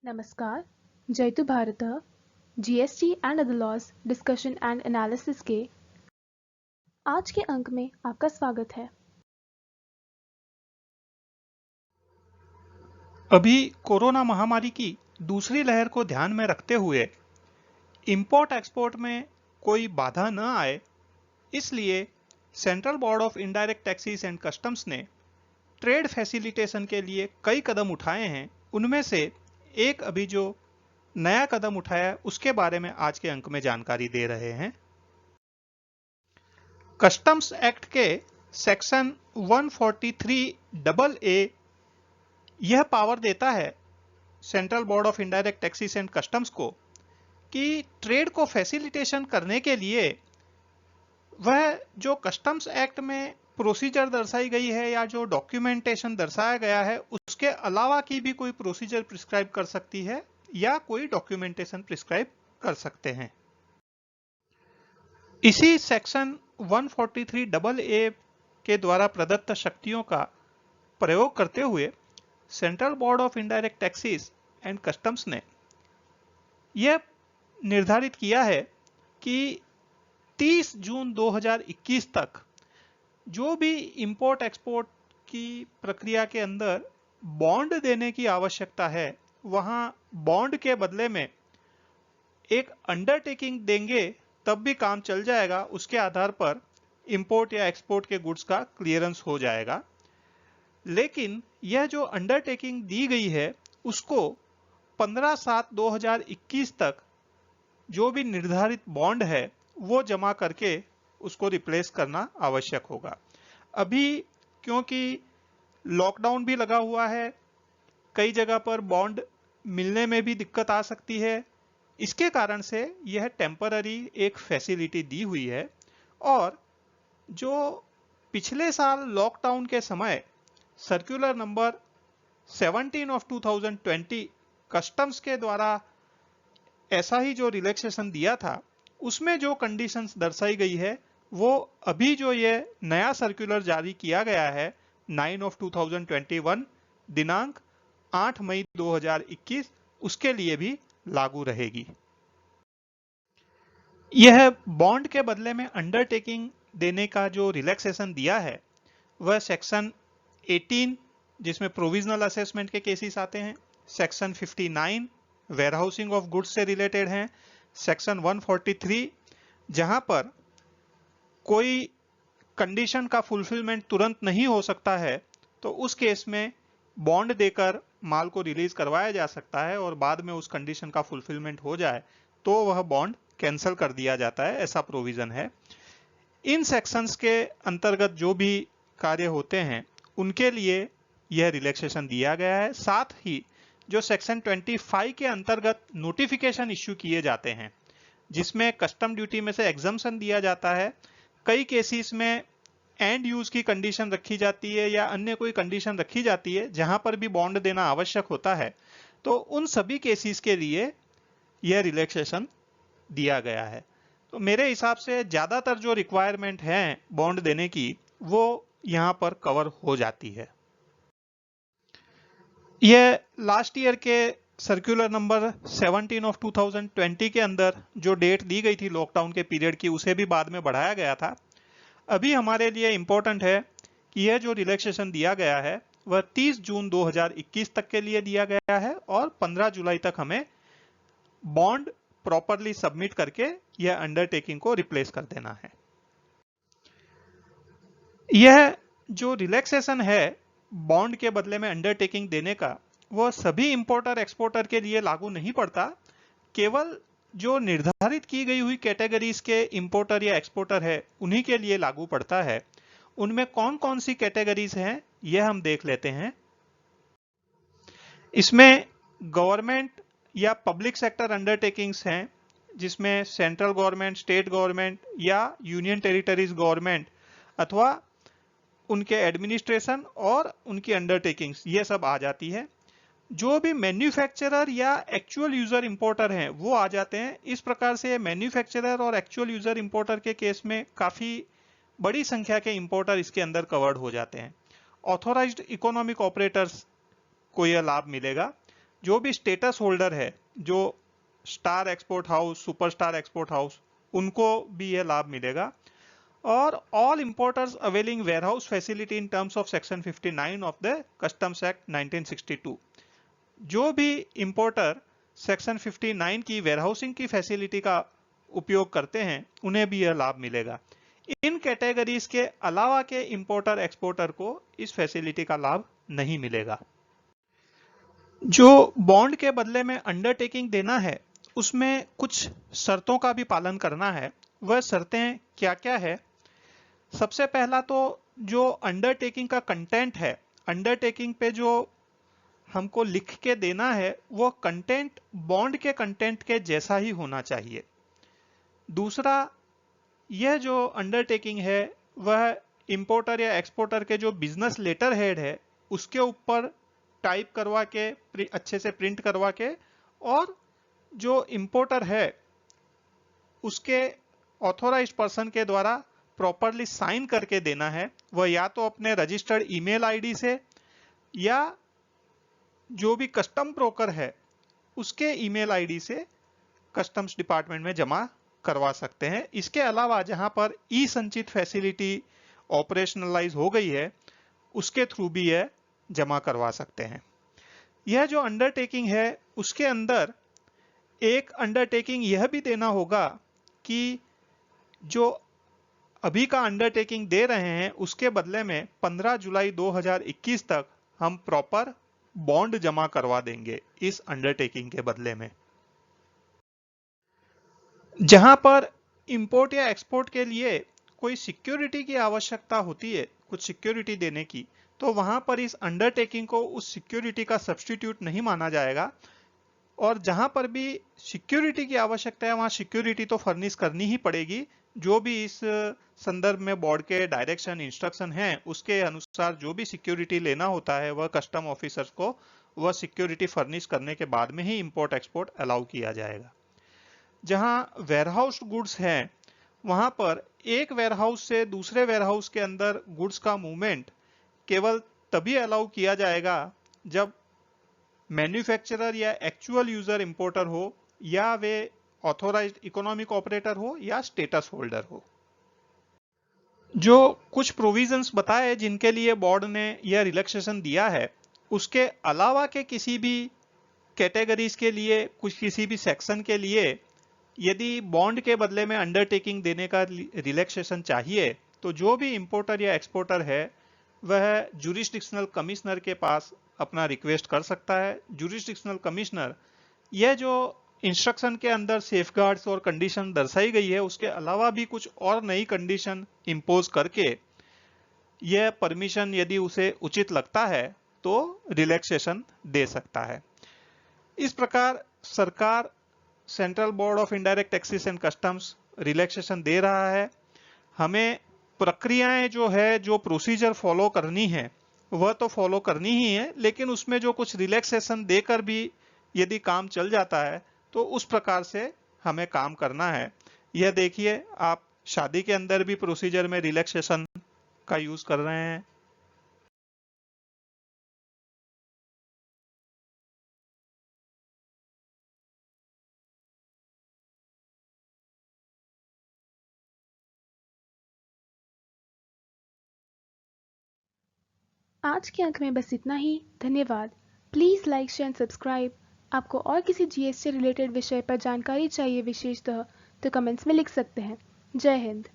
नमस्कार, जयतु भारतः GST and other laws discussion and analysis के आज के अंक में आपका स्वागत है। अभी कोरोना महामारी की दूसरी लहर को ध्यान में रखते हुए इंपोर्ट एक्सपोर्ट में कोई बाधा न आए, इसलिए central board of indirect taxes and customs ने ट्रेड फैसिलिटेशन के लिए कई कदम उठाए हैं। उनमें से एक अभी जो नया कदम उठाया है उसके बारे में आज के अंक में जानकारी दे रहे हैं। कस्टम्स एक्ट के सेक्शन 143AA यह पावर देता है central board of indirect taxes and customs को कि ट्रेड को फैसिलिटेशन करने के लिए वह जो कस्टम्स एक्ट में प्रोसीजर दर्शाई गई है या जो डॉक्यूमेंटेशन दर्शाया गया है उसके अलावा की भी कोई प्रोसीजर प्रिस्क्राइब कर सकती है या कोई डॉक्यूमेंटेशन प्रिस्क्राइब कर सकते हैं। इसी सेक्शन 143AA के द्वारा प्रदत्त शक्तियों का प्रयोग करते हुए central board of indirect taxes and customs ने यह निर्धारित किया है कि 30 जून 2021 तक जो भी इंपोर्ट एक्सपोर्ट की प्रक्रिया के अंदर बॉन्ड देने की आवश्यकता है, वहां बॉन्ड के बदले में एक अंडरटेकिंग देंगे तब भी काम चल जाएगा। उसके आधार पर इंपोर्ट या एक्सपोर्ट के गुड्स का क्लियरेंस हो जाएगा। लेकिन यह जो अंडरटेकिंग दी गई है उसको 15/7/2021 तक जो भी निर्धारित बॉन्ड है वो जमा करके उसको रिप्लेस करना आवश्यक होगा। अभी क्योंकि लॉकडाउन भी लगा हुआ है, कई जगह पर बॉन्ड मिलने में भी दिक्कत आ सकती है, इसके कारण से यह टेम्पररी एक फैसिलिटी दी हुई है। और जो पिछले साल लॉकडाउन के समय सर्कुलर नंबर 17/2020 कस्टम्स के द्वारा ऐसा ही जो रिलैक्सेशन दिया था, उसमें जो कंडीशंस दर्शाई गई है वो अभी जो ये नया सर्कुलर जारी किया गया है 9/2021 दिनांक 8 मई 2021 उसके लिए भी लागू रहेगी। यह बॉन्ड के बदले में अंडरटेकिंग देने का जो रिलैक्सेशन दिया है वह सेक्शन 18 जिसमें प्रोविजनल असेसमेंट के केसेस आते हैं, सेक्शन 59 वेयरहाउसिंग ऑफ गुड्स से रिलेटेड हैं, सेक्शन 143 जहां पर कोई कंडीशन का फुलफिलमेंट तुरंत नहीं हो सकता है तो उस केस में बॉन्ड देकर माल को रिलीज करवाया जा सकता है और बाद में उस कंडीशन का फुलफिलमेंट हो जाए तो वह बॉन्ड कैंसिल कर दिया जाता है, ऐसा प्रोविजन है। इन सेक्शंस के अंतर्गत जो भी कार्य होते हैं उनके लिए यह रिलैक्सेशन दिया गया है। साथ ही जो सेक्शन 25 के अंतर्गत नोटिफिकेशन इश्यू किए जाते हैं जिसमें कस्टम ड्यूटी में से एग्जम्पशन दिया जाता है, कई केसेस में एंड यूज की कंडीशन रखी जाती है या अन्य कोई कंडीशन रखी जाती है जहां पर भी बॉन्ड देना आवश्यक होता है, तो उन सभी केसेस के लिए यह रिलैक्सेशन दिया गया है। तो मेरे हिसाब से ज्यादातर जो रिक्वायरमेंट है बॉन्ड देने की वो यहां पर कवर हो जाती है। यह लास्ट ईयर के सर्कुलर नंबर 17/2020 के अंदर जो डेट दी गई थी लॉकडाउन के पीरियड की उसे भी बाद में बढ़ाया गया था। अभी हमारे लिए इंपॉर्टेंट है कि यह जो रिलैक्सेशन दिया गया है वह 30 जून 2021 तक के लिए दिया गया है और 15 जुलाई तक हमें बॉन्ड प्रॉपरली सबमिट करके यह अंडरटेकिंग को रिप्लेस कर देना है। यह जो रिलैक्सेशन है बॉन्ड के बदले में अंडरटेकिंग देने का वह सभी इंपोर्टर एक्सपोर्टर के लिए लागू नहीं पड़ता, केवल जो निर्धारित की गई हुई कैटेगरीज के इंपोर्टर या एक्सपोर्टर है उन्हीं के लिए लागू पड़ता है। उनमें कौन कौन सी कैटेगरीज हैं यह हम देख लेते हैं। इसमें गवर्नमेंट या पब्लिक सेक्टर अंडरटेकिंग्स हैं जिसमें सेंट्रल गवर्नमेंट, स्टेट गवर्नमेंट या यूनियन टेरिटरीज गवर्नमेंट अथवा उनके एडमिनिस्ट्रेशन और उनकी अंडरटेकिंग्स ये सब आ जाती है। जो भी मैन्युफैक्चरर या एक्चुअल यूजर इंपोर्टर हैं वो आ जाते हैं। इस प्रकार से मैन्युफैक्चरर और एक्चुअल यूजर इंपोर्टर के केस में काफी बड़ी संख्या के इंपोर्टर इसके अंदर कवर्ड हो जाते हैं। ऑथोराइज्ड इकोनॉमिक ऑपरेटर्स को यह लाभ मिलेगा। जो भी स्टेटस होल्डर है, जो star export house, superstar export house, उनको भी यह लाभ मिलेगा। और all importers availing warehouse facility in terms of section 59 of the customs act 1962, जो भी इंपोर्टर सेक्शन 59 की वेयरहाउसिंग की फैसिलिटी का उपयोग करते हैं उन्हें भी यह लाभ मिलेगा। इन कैटेगरीज के अलावा के इंपोर्टर एक्सपोर्टर को इस फैसिलिटी का लाभ नहीं मिलेगा। जो बॉन्ड के बदले में अंडरटेकिंग देना है उसमें कुछ शर्तों का भी पालन करना है। वह शर्तें क्या क्या है? सबसे पहला तो जो अंडरटेकिंग का कंटेंट है, अंडरटेकिंग पे जो हमको लिख के देना है वो कंटेंट बॉन्ड के कंटेंट के जैसा ही होना चाहिए। दूसरा, यह जो अंडरटेकिंग है वह इंपोर्टर या एक्सपोर्टर के जो बिजनेस लेटर हेड है उसके ऊपर टाइप करवा के अच्छे से प्रिंट करवा के, और जो इंपोर्टर है उसके ऑथोराइज्ड पर्सन के द्वारा प्रॉपरली साइन करके देना है। वह या तो अपने रजिस्टर्ड ईमेल आईडी से या जो भी कस्टम ब्रोकर है उसके ईमेल आईडी से कस्टम्स डिपार्टमेंट में जमा करवा सकते हैं। इसके अलावा जहां पर ई संचित फैसिलिटी ऑपरेशनलाइज हो गई है उसके थ्रू भी यह जमा करवा सकते हैं। यह जो अंडरटेकिंग है उसके अंदर एक अंडरटेकिंग यह भी देना होगा कि जो अभी का अंडरटेकिंग दे रहे हैं उसके बदले में 15 जुलाई 2021 तक हम प्रॉपर बॉन्ड जमा करवा देंगे इस अंडरटेकिंग के बदले में। जहां पर इंपोर्ट या एक्सपोर्ट के लिए कोई सिक्योरिटी की आवश्यकता होती है, कुछ सिक्योरिटी देने की, तो वहां पर इस अंडरटेकिंग को उस सिक्योरिटी का सब्स्टिट्यूट नहीं माना जाएगा। और जहां पर भी सिक्योरिटी की आवश्यकता है वहां सिक्योरिटी तो फर्निश करनी ही पड़ेगी। जो भी इस संदर्भ में बोर्ड के डायरेक्शन इंस्ट्रक्शन हैं उसके अनुसार जो भी सिक्योरिटी लेना होता है वह कस्टम ऑफिसर्स को वह सिक्योरिटी फर्निश करने के बाद में ही इंपोर्ट एक्सपोर्ट अलाउ किया जाएगा। जहां वेयरहाउस गुड्स हैं वहां पर एक वेयरहाउस से दूसरे वेयरहाउस के अंदर गुड्स का मूवमेंट केवल तभी अलाउ किया जाएगा जब मैन्युफैक्चरर या एक्चुअल यूजर इंपोर्टर हो, या वे ऑथोराइज्ड इकोनॉमिक ऑपरेटर हो या स्टेटस होल्डर हो। जो कुछ प्रोविजंस बताए जिनके लिए बोर्ड ने यह रिलैक्सेशन दिया है, उसके अलावा के किसी भी कैटेगरीज के लिए, कुछ किसी भी सेक्शन के लिए यदि बॉन्ड के बदले में अंडरटेकिंग देने का रिलैक्सेशन चाहिए तो जो भी इंपोर्टर या एक्सपोर्टर है वह जुरिस्डिक्शनल कमिश्नर के पास अपना रिक्वेस्ट कर सकता है। जुरिस्डिक्शनल कमिश्नर यह जो इंस्ट्रक्शन के अंदर सेफगार्ड्स और कंडीशन दर्शाई गई है उसके अलावा भी कुछ और नई कंडीशन इंपोज करके यह परमिशन यदि उसे उचित लगता है तो रिलैक्सेशन दे सकता है। इस प्रकार सरकार central board of indirect taxes and customs relaxation दे रहा है। हमें प्रक्रियाएं जो है, जो प्रोसीजर फॉलो करनी है वह तो फॉलो करनी ही है, लेकिन उसमें जो कुछ रिलैक्सेशन देकर भी यदि काम चल जाता है तो उस प्रकार से हमें काम करना है। यह देखिए, आप शादी के अंदर भी प्रोसीजर में रिलैक्सेशन का यूज कर रहे हैं। आज के अंक में बस इतना ही। धन्यवाद। Please like, share and subscribe. आपको और किसी जीएस से रिलेटेड विषय पर जानकारी चाहिए विशेषतः तो कमेंट्स में लिख सकते हैं। जय हिंद।